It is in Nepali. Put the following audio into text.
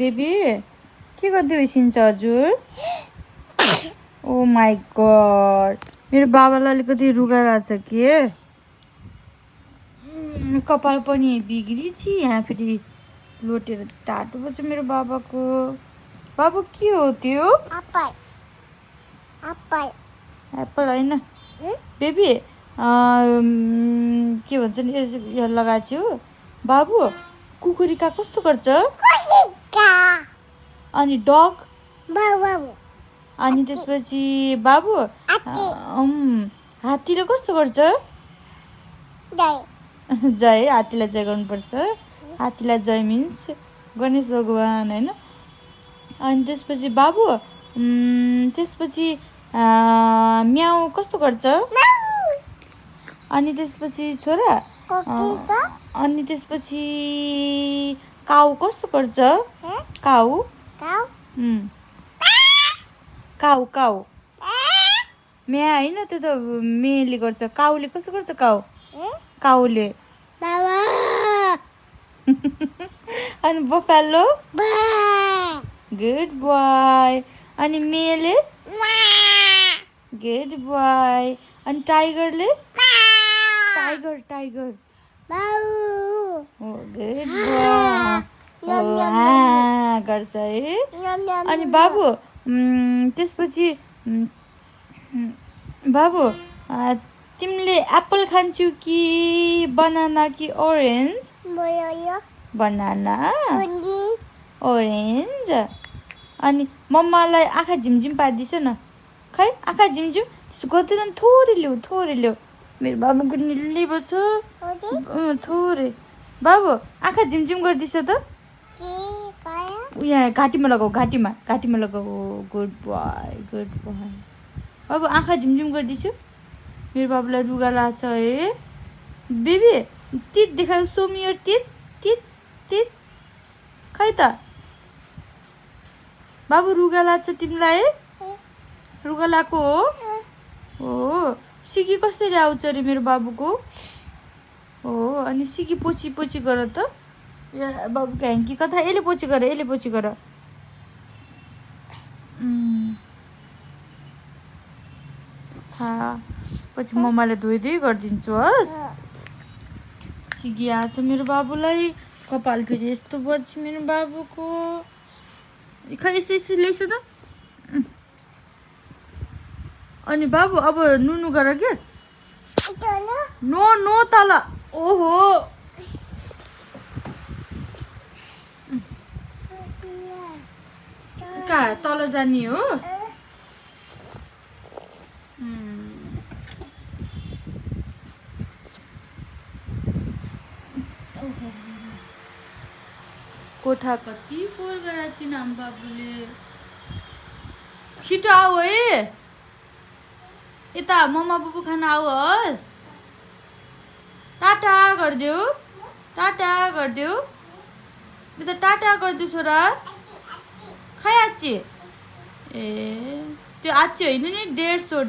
बेबी के गर्दै होइसिन्छ हजुर? ओ माई गड, मेरो बाबालाई अलिकति रुगा लाग्छ के कपाल पनि बिग्रिछ यहाँ फेरि लोटेर टाटो पर्छ मेरो बाबाको। बाबु के हो त्यो? एप्पल होइन बेबी, के भन्छ नि यो लगाएको छु। बाबु कुकुरिका कस्तो गर्छ? अनि डग अनि त्यसपछि बाबु हात्तीले कस्तो गर्छ? जय, हात्तीलाई जय गर्नुपर्छ। हात्तीलाई जय मिन्स गणेश भगवान होइन। अनि त्यसपछि बाबु त्यसपछि म्याउ कस्तो गर्छ? अनि त्यसपछि छोरा अनि त्यसपछि काउ कस्तो गर्छ? काउ काउ काउ म्या होइन, त्यो त मेले गर्छ। काउले कस्तो गर्छ? काउले अनि बफेलो गुड बोय। अनि मेले गुड बोय। अनि टाइगरले टाइगर गुड बोय गर्छ है। अनि बाबु त्यसपछि बाबु तिमीले एप्पल खान्छौ कि बनाना कि ओरेन्ज? Banana orange. अनि मम्मालाई आँखा झिमझिम पारिदिन्छ न। खै आँखा झिमझिम त्यस्तो गर्दैन, थोरै ल्याऊ। मेरो बाबुको निल्ली छ थोरै। बाबु आँखा झिमझिम गरिदिन्छ त? यहाँ घाँटीमा लगाऊ, घाँटीमा लगाऊ। Good boy. बाबु आँखा झिमझिम गरिदिन्छु। मेरो बाबुलाई रुगा लाग्छ है। बेबी तित देखाऊ, सो मी योर तित। खै त बाबु रुगा लाग्छ तिमीलाई? रुगा लागेको हो? सिकी कसरी आउँछ अरे मेरो बाबुको? हो अनि सिकी पोची गर त। बाबुको ह्याङ्की कता? यसले पोची गर। पछि मम्माले धोइ गरिदिन्छु हस्। सिकी आएको छ मेरो बाबुलाई। कपाल फेरि यस्तो बज्छ मेरो बाबुको। खै यसो ल्याइस त। अनि बाबु अब नुनु गर के? नो तल। ओहो कहाँ तल जाने हो? कोठा कति फोहोर गराएको छिन् आमा बाबुले। छिटो आऊ है, यता मम्मा बुबु खाना आओस्। टाटा गरिदेऊ। यता टाटा गरिदेऊ छोरा। खै आच्ची? ए त्यो आच्ची होइन नि, डेढ्स हो।